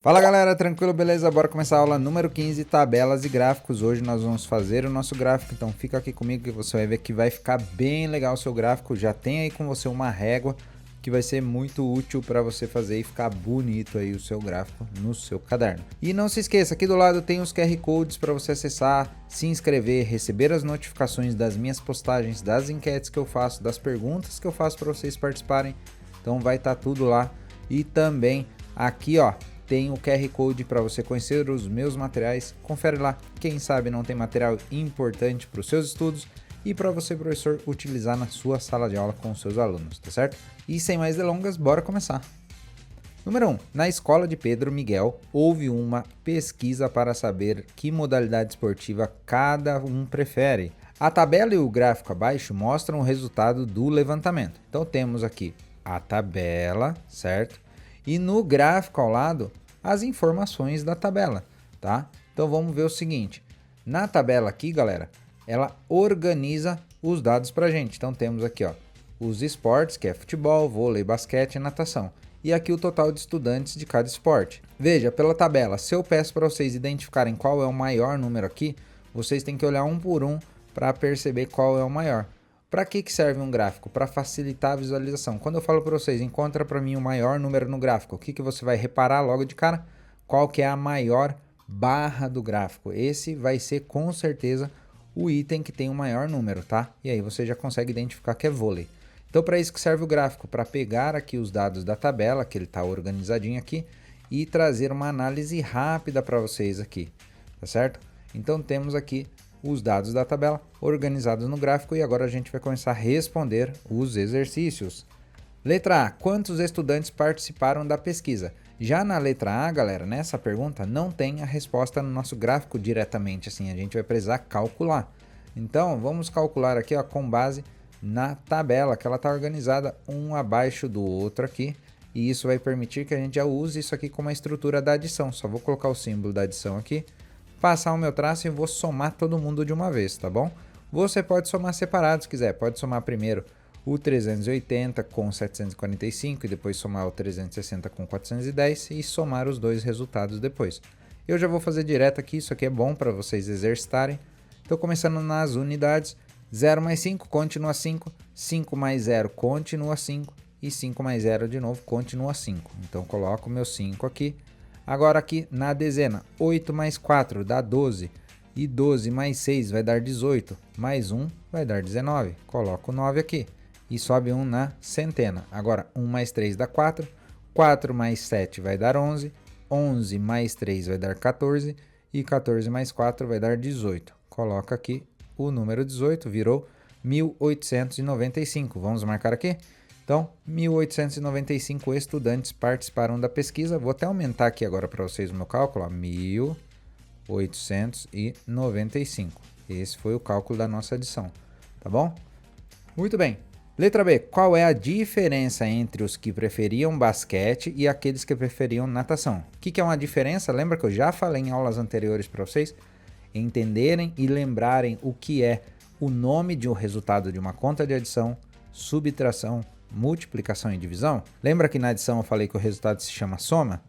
Fala galera, tranquilo, beleza? Bora começar a aula número 15, tabelas e gráficos. Hoje nós vamos fazer o nosso gráfico, então fica aqui comigo que você vai ver que vai ficar bem legal o seu gráfico. Já tem aí com você uma régua que vai ser muito útil para você fazer e ficar bonito aí o seu gráfico no seu caderno. E não se esqueça, aqui do lado tem os QR Codes para você acessar, se inscrever, receber as notificações das minhas postagens, das enquetes que eu faço, das perguntas que eu faço para vocês participarem. Então vai estar tudo lá. E também aqui ó, tem o QR Code para você conhecer os meus materiais. Confere lá, quem sabe não tem material importante para os seus estudos e para você, professor, utilizar na sua sala de aula com os seus alunos, tá certo? E sem mais delongas, bora começar. Número 1. Na escola de Pedro Miguel, houve uma pesquisa para saber que modalidade esportiva cada um prefere. A tabela e o gráfico abaixo mostram o resultado do levantamento. Então temos aqui a tabela, certo? E no gráfico ao lado, as informações da tabela, tá? Então vamos ver o seguinte, na tabela aqui, galera, ela organiza os dados pra gente. Então temos aqui, ó, os esportes, que é futebol, vôlei, basquete e natação. E aqui o total de estudantes de cada esporte. Veja, pela tabela, se eu peço para vocês identificarem qual é o maior número aqui, vocês têm que olhar um por um para perceber qual é o maior. Para que serve um gráfico? Para facilitar a visualização. Quando eu falo para vocês, encontra para mim o maior número no gráfico, o que você vai reparar logo de cara? Qual que é a maior barra do gráfico? Esse vai ser com certeza o item que tem o maior número, tá? E aí você já consegue identificar que é vôlei. Então para isso que serve o gráfico, para pegar aqui os dados da tabela, que ele está organizadinho aqui, e trazer uma análise rápida para vocês aqui, tá certo? Então temos aqui os dados da tabela organizados no gráfico e agora a gente vai começar a responder os exercícios. Letra A. Quantos estudantes participaram da pesquisa? Já na letra A, galera, nessa pergunta não tem a resposta no nosso gráfico diretamente, assim, a gente vai precisar calcular. Então, vamos calcular aqui ó, com base na tabela, que ela está organizada um abaixo do outro aqui, e isso vai permitir que a gente já use isso aqui como a estrutura da adição. Só vou colocar o símbolo da adição aqui, passar o meu traço e vou somar todo mundo de uma vez, tá bom? Você pode somar separado se quiser, pode somar primeiro o 380 com 745 e depois somar o 360 com 410 e somar os dois resultados depois. Eu já vou fazer direto aqui, isso aqui é bom para vocês exercitarem. Então começando nas unidades, 0 mais 5 continua 5, 5 mais 0 continua 5 e 5 mais 0 de novo continua 5. Então coloco o meu 5 aqui. Agora aqui na dezena, 8 mais 4 dá 12, e 12 mais 6 vai dar 18, mais 1 vai dar 19. Coloco o 9 aqui e sobe 1 na centena. Agora 1 mais 3 dá 4, 4 mais 7 vai dar 11, 11 mais 3 vai dar 14 e 14 mais 4 vai dar 18. Coloca aqui o número 18, virou 1895. Vamos marcar aqui? Então, 1895 estudantes participaram da pesquisa. Vou até aumentar aqui agora para vocês o meu cálculo. Ó, 1895. Esse foi o cálculo da nossa adição. Tá bom? Muito bem. Letra B. Qual é a diferença entre os que preferiam basquete e aqueles que preferiam natação? O que é uma diferença? Lembra que eu já falei em aulas anteriores para vocês? Entenderem e lembrarem o que é o nome de um resultado de uma conta de adição, subtração, multiplicação e divisão. Lembra que na adição eu falei que o resultado se chama soma?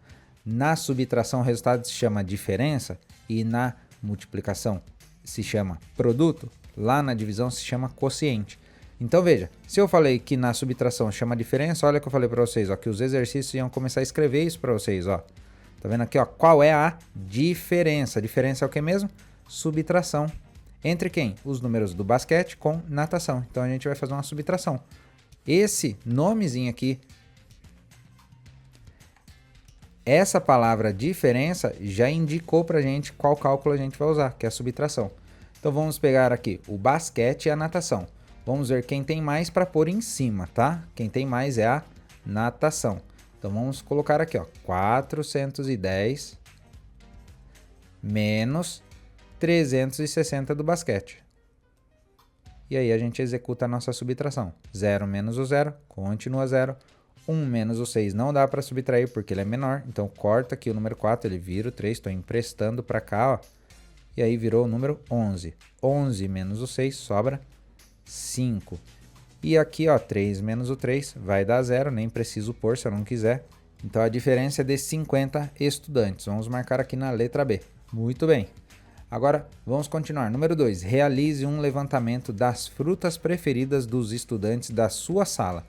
Na subtração o resultado se chama diferença e na multiplicação se chama produto. Lá na divisão se chama quociente. Então veja, se eu falei que na subtração chama diferença, olha o que eu falei para vocês, ó, que os exercícios iam começar a escrever isso para vocês, ó. Tá vendo aqui, ó? Qual é a diferença? A diferença é o que mesmo? Subtração. Entre quem? Os números do basquete com natação. Então a gente vai fazer uma subtração. Esse nomezinho aqui, essa palavra diferença já indicou pra gente qual cálculo a gente vai usar, que é a subtração. Então vamos pegar aqui o basquete e a natação. Vamos ver quem tem mais para pôr em cima, tá? Quem tem mais é a natação. Então vamos colocar aqui, ó, 410 menos 360 do basquete. E aí a gente executa a nossa subtração. 0 menos o 0, continua 0. 1 menos o 6 não dá para subtrair porque ele é menor. Então corta aqui o número 4, ele vira o 3. Estou emprestando para cá, ó. E aí virou o número 11. 11 menos o 6 sobra 5. E aqui, ó, 3 menos o 3 vai dar 0. Nem preciso pôr se eu não quiser. Então a diferença é de 50 estudantes. Vamos marcar aqui na letra B. Muito bem. Agora vamos continuar. Número 2. Realize um levantamento das frutas preferidas dos estudantes da sua sala.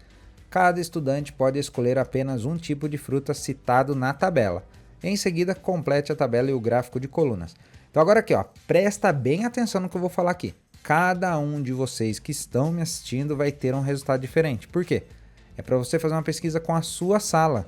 Cada estudante pode escolher apenas um tipo de fruta citado na tabela. Em seguida, complete a tabela e o gráfico de colunas. Então agora aqui, ó, presta bem atenção no que eu vou falar aqui. Cada um de vocês que estão me assistindo vai ter um resultado diferente. Por quê? É para você fazer uma pesquisa com a sua sala,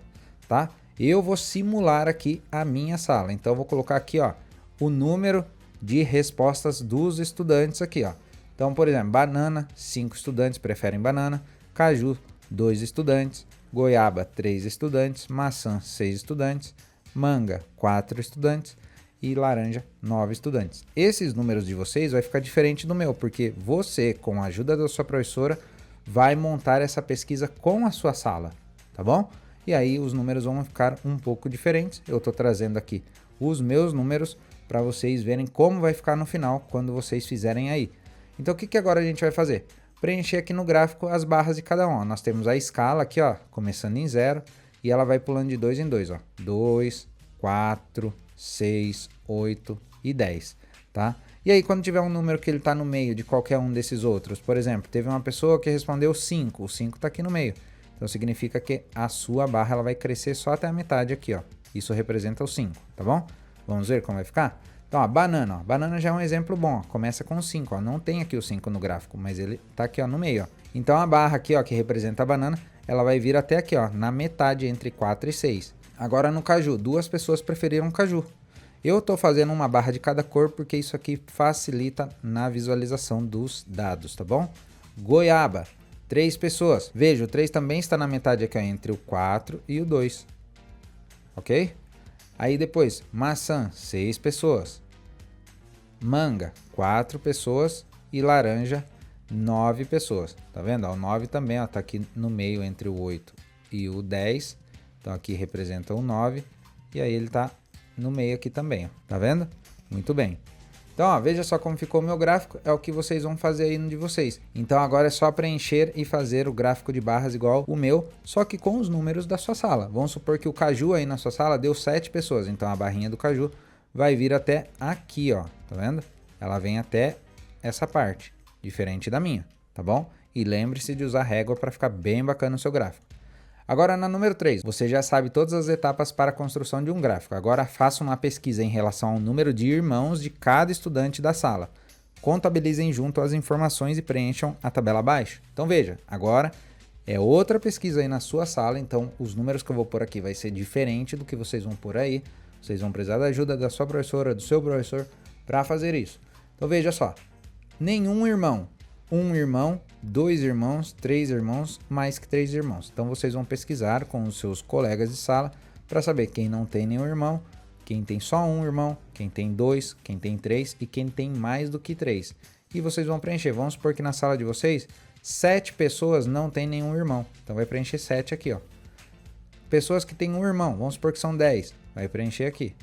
tá? Eu vou simular aqui a minha sala. Então eu vou colocar aqui, ó, o número de respostas dos estudantes aqui, ó. Então, por exemplo, banana, 5 estudantes preferem banana, caju, 2 estudantes, goiaba, 3 estudantes, maçã, 6 estudantes, manga, 4 estudantes e laranja, 9 estudantes. Esses números de vocês vai ficar diferente do meu, porque você, com a ajuda da sua professora, vai montar essa pesquisa com a sua sala, tá bom? E aí os números vão ficar um pouco diferentes. Eu estou trazendo aqui os meus números para vocês verem como vai ficar no final quando vocês fizerem aí. Então o que agora a gente vai fazer? Preencher aqui no gráfico as barras de cada um. Ó. Nós temos a escala aqui, ó, começando em 0 e ela vai pulando de 2 em 2, ó. 2, 4, 6, 8 e 10, tá? E aí quando tiver um número que ele está no meio de qualquer um desses outros, por exemplo, teve uma pessoa que respondeu 5, o 5 está aqui no meio. Então significa que a sua barra ela vai crescer só até a metade aqui, ó. Isso representa o 5, tá bom? Vamos ver como vai ficar? Então, ó, banana. Ó. Banana já é um exemplo bom. Ó. Começa com 5. Ó. Não tem aqui o 5 no gráfico, mas ele tá aqui ó, no meio. Ó. Então, a barra aqui, ó, que representa a banana, ela vai vir até aqui, ó, na metade, entre 4 e 6. Agora, no caju, 2 pessoas preferiram caju. Eu estou fazendo uma barra de cada cor porque isso aqui facilita na visualização dos dados, tá bom? Goiaba, 3 pessoas. Veja, o 3 também está na metade aqui, ó, entre o 4 e o 2. Ok? Aí depois, maçã, 6 pessoas. Manga, 4 pessoas. E laranja, 9 pessoas. Tá vendo? O 9 também ó, tá aqui no meio entre o 8 e o 10. Então aqui representa o 9. E aí ele tá no meio aqui também. Ó. Tá vendo? Muito bem. Então, ó, veja só como ficou o meu gráfico, é o que vocês vão fazer aí no de vocês. Então agora é só preencher e fazer o gráfico de barras igual o meu, só que com os números da sua sala. Vamos supor que o caju aí na sua sala deu 7 pessoas, então a barrinha do caju vai vir até aqui, ó, tá vendo? Ela vem até essa parte, diferente da minha, tá bom? E lembre-se de usar régua para ficar bem bacana o seu gráfico. Agora na número 3, você já sabe todas as etapas para a construção de um gráfico. Agora faça uma pesquisa em relação ao número de irmãos de cada estudante da sala. Contabilizem junto as informações e preencham a tabela abaixo. Então veja, agora é outra pesquisa aí na sua sala, então os números que eu vou pôr aqui vai ser diferente do que vocês vão pôr aí. Vocês vão precisar da ajuda da sua professora, do seu professor para fazer isso. Então veja só, nenhum irmão. Um irmão, 2 irmãos, 3 irmãos, mais que 3 irmãos. Então vocês vão pesquisar com os seus colegas de sala para saber quem não tem nenhum irmão, quem tem só um irmão, quem tem 2, quem tem 3 e quem tem mais do que 3. E vocês vão preencher. Vamos supor que na sala de vocês, 7 pessoas não têm nenhum irmão. Então vai preencher 7 aqui, ó. Pessoas que têm um irmão, vamos supor que são 10. Vai preencher aqui.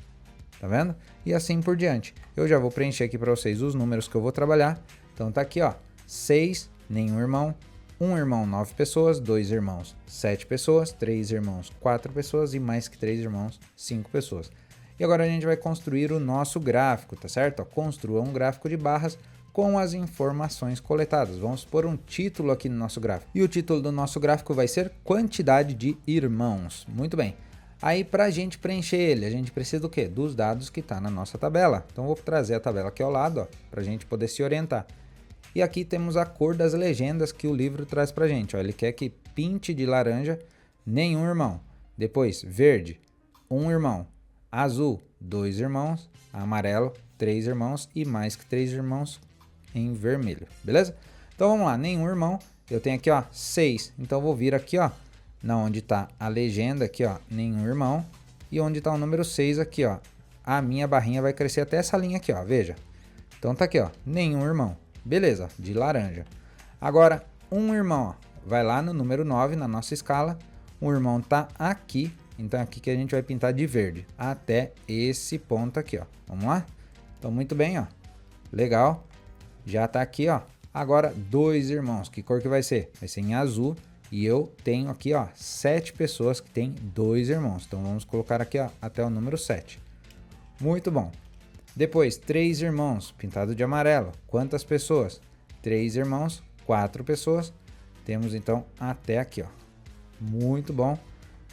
Tá vendo? E assim por diante. Eu já vou preencher aqui para vocês os números que eu vou trabalhar. Então tá aqui, ó. 6, nenhum irmão, 1 irmão, 9 pessoas, 2 irmãos, 7 pessoas, 3 irmãos, 4 pessoas e mais que 3 irmãos, 5 pessoas. E agora a gente vai construir o nosso gráfico, tá certo? Ó, construa um gráfico de barras com as informações coletadas. Vamos pôr um título aqui no nosso gráfico. E o título do nosso gráfico vai ser quantidade de irmãos. Muito bem. Aí para a gente preencher ele, a gente precisa do quê? Dos dados que está na nossa tabela. Então eu vou trazer a tabela aqui ao lado, para a gente poder se orientar. E aqui temos a cor das legendas que o livro traz pra gente. Ó, ele quer que pinte de laranja, nenhum irmão. Depois, verde, 1 irmão. Azul, 2 irmãos. Amarelo, 3 irmãos. E mais que 3 irmãos em vermelho. Beleza? Então vamos lá, nenhum irmão. Eu tenho aqui, ó, 6. Então eu vou vir aqui, ó, na onde tá a legenda aqui, ó, nenhum irmão. E onde tá o número 6 aqui, ó. A minha barrinha vai crescer até essa linha aqui, ó, veja. Então tá aqui, ó, nenhum irmão. Beleza, de laranja. Agora, um irmão, ó, vai lá no número 9 na nossa escala. O irmão tá aqui, então é aqui que a gente vai pintar de verde, até esse ponto aqui, ó. Vamos lá? Então, muito bem, ó. Legal. Já tá aqui, ó. Agora, 2 irmãos. Que cor que vai ser? Vai ser em azul E eu tenho aqui, ó, 7 pessoas que têm 2 irmãos. Então vamos colocar aqui, ó, até o número 7. Muito bom. Depois, 3 irmãos, pintado de amarelo. Quantas pessoas? 3 irmãos, 4 pessoas. Temos então até aqui, ó. Muito bom.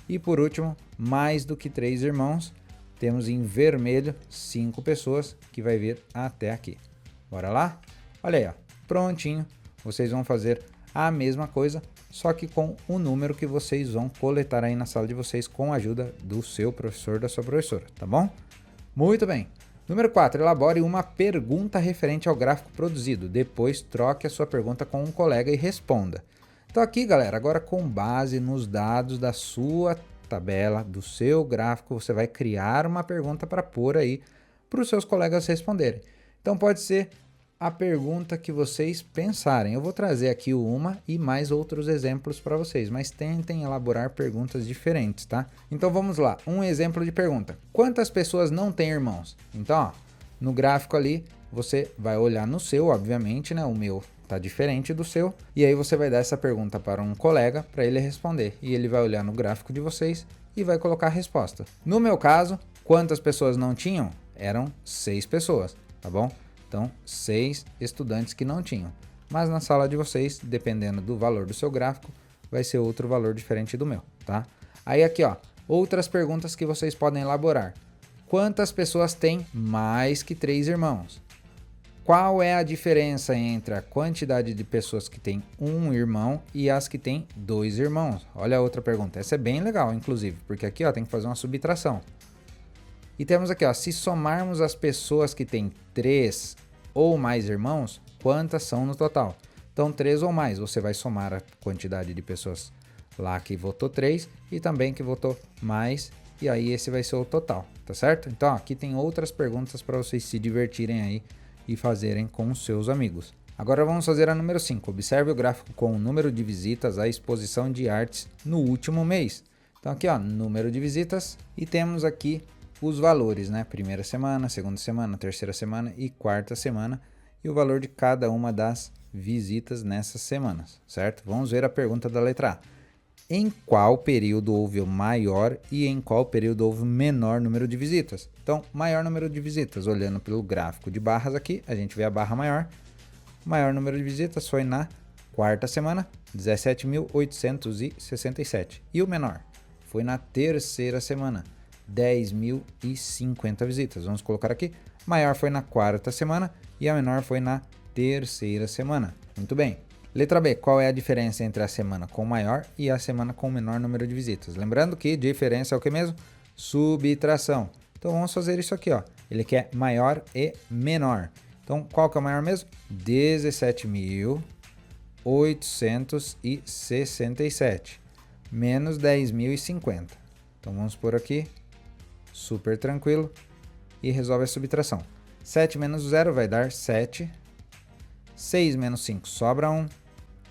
E por último, mais do que 3 irmãos, temos em vermelho 5 pessoas, que vai vir até aqui. Bora lá? Olha aí, ó. Prontinho. Vocês vão fazer a mesma coisa, só que com o número que vocês vão coletar aí na sala de vocês com a ajuda do seu professor, da sua professora, tá bom? Muito bem. Número 4, elabore uma pergunta referente ao gráfico produzido. Depois troque a sua pergunta com um colega e responda. Então aqui, galera, agora com base nos dados da sua tabela, do seu gráfico, você vai criar uma pergunta para pôr aí para os seus colegas responderem. Então pode ser a pergunta que vocês pensarem. Eu vou trazer aqui uma e mais outros exemplos para vocês, mas tentem elaborar perguntas diferentes, tá? Então vamos lá, um exemplo de pergunta. Quantas pessoas não têm irmãos? Então, ó, no gráfico ali, você vai olhar no seu, obviamente, né? O meu tá diferente do seu, e aí você vai dar essa pergunta para um colega para ele responder, e ele vai olhar no gráfico de vocês e vai colocar a resposta. No meu caso, quantas pessoas não tinham? Eram 6 pessoas, tá bom? Então, 6 estudantes que não tinham. Mas na sala de vocês, dependendo do valor do seu gráfico, vai ser outro valor diferente do meu, tá? Aí aqui, ó, outras perguntas que vocês podem elaborar. Quantas pessoas têm mais que 3 irmãos? Qual é a diferença entre a quantidade de pessoas que têm um irmão e as que têm 2 irmãos? Olha a outra pergunta. Essa é bem legal, inclusive, porque aqui, ó, tem que fazer uma subtração. E temos aqui, ó, se somarmos as pessoas que têm 3 ou mais irmãos, quantas são no total? Então, 3 ou mais, você vai somar a quantidade de pessoas lá que votou 3 e também que votou mais, e aí esse vai ser o total, tá certo? Então, ó, aqui tem outras perguntas para vocês se divertirem aí e fazerem com os seus amigos. Agora vamos fazer a número 5. Observe o gráfico com o número de visitas à exposição de artes no último mês. Então aqui, ó, número de visitas, e temos aqui os valores, né? Primeira semana, segunda semana, terceira semana e quarta semana, e o valor de cada uma das visitas nessas semanas, certo? Vamos ver a pergunta da letra A. Em qual período houve o maior e em qual período houve o menor número de visitas? Então, maior número de visitas, olhando pelo gráfico de barras aqui, a gente vê a barra maior. O maior número de visitas foi na quarta semana, 17.867. E o menor foi na terceira semana, 10.050 visitas. Vamos colocar aqui. Maior foi na quarta semana e a menor foi na terceira semana. Muito bem. Letra B. Qual é a diferença entre a semana com maior e a semana com menor número de visitas? Lembrando que diferença é o que mesmo? Subtração. Então vamos fazer isso aqui, ó. Ele quer maior e menor. Então qual que é o maior mesmo? 17.867 menos 10.050. Então vamos por aqui. Super tranquilo, e resolve a subtração. 7 menos 0 vai dar 7, 6 menos 5 sobra 1,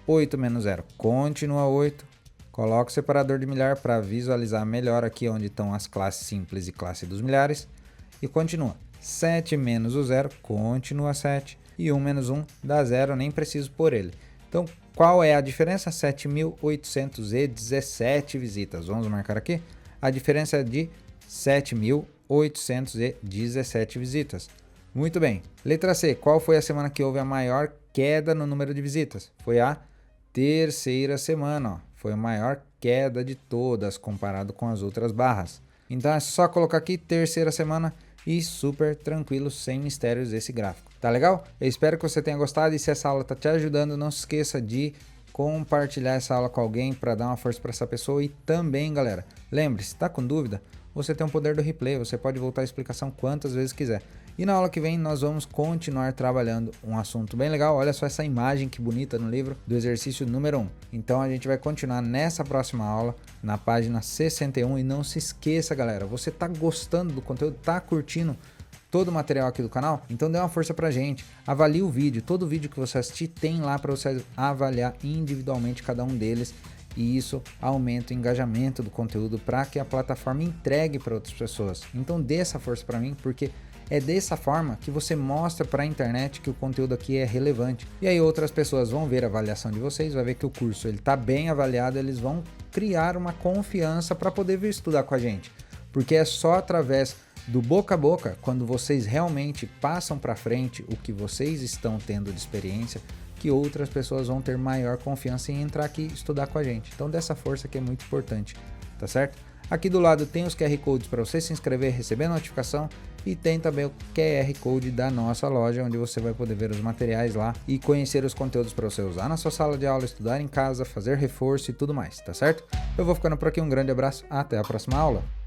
8 menos 0 continua 8, coloca o separador de milhar para visualizar melhor aqui onde estão as classes simples e classe dos milhares, e continua. 7 menos o 0 continua 7, e 1 menos 1 dá 0, nem preciso pôr ele. Então qual é a diferença? 7.817 visitas, vamos marcar aqui. A diferença é de 7.817 visitas. Muito bem. Letra C. Qual foi a semana que houve a maior queda no número de visitas? Foi a terceira semana, ó. Foi a maior queda de todas comparado com as outras barras. Então é só colocar aqui terceira semana e super tranquilo, sem mistérios esse gráfico. Tá legal? Eu espero que você tenha gostado, e se essa aula tá te ajudando, não se esqueça de compartilhar essa aula com alguém para dar uma força para essa pessoa. E também, galera, lembre-se, tá com dúvida? Você tem o poder do replay, você pode voltar a explicação quantas vezes quiser. E na aula que vem nós vamos continuar trabalhando um assunto bem legal. Olha só essa imagem que bonita no livro do exercício número 1. Então a gente vai continuar nessa próxima aula, na página 61. E não se esqueça, galera, você tá gostando do conteúdo, tá curtindo todo o material aqui do canal? Então dê uma força pra gente, avalie o vídeo. Todo vídeo que você assistir tem lá para você avaliar individualmente cada um deles e isso aumenta o engajamento do conteúdo para que a plataforma entregue para outras pessoas. Então dê essa força para mim, porque é dessa forma que você mostra para a internet que o conteúdo aqui é relevante. E aí outras pessoas vão ver a avaliação de vocês, vai ver que o curso está bem avaliado, eles vão criar uma confiança para poder vir estudar com a gente. Porque é só através do boca a boca, quando vocês realmente passam para frente o que vocês estão tendo de experiência, que outras pessoas vão ter maior confiança em entrar aqui e estudar com a gente. Então dessa força que é muito importante, tá certo? Aqui do lado tem os QR Codes para você se inscrever, receber notificação, e tem também o QR Code da nossa loja, onde você vai poder ver os materiais lá e conhecer os conteúdos para você usar na sua sala de aula, estudar em casa, fazer reforço e tudo mais, tá certo? Eu vou ficando por aqui, um grande abraço, até a próxima aula!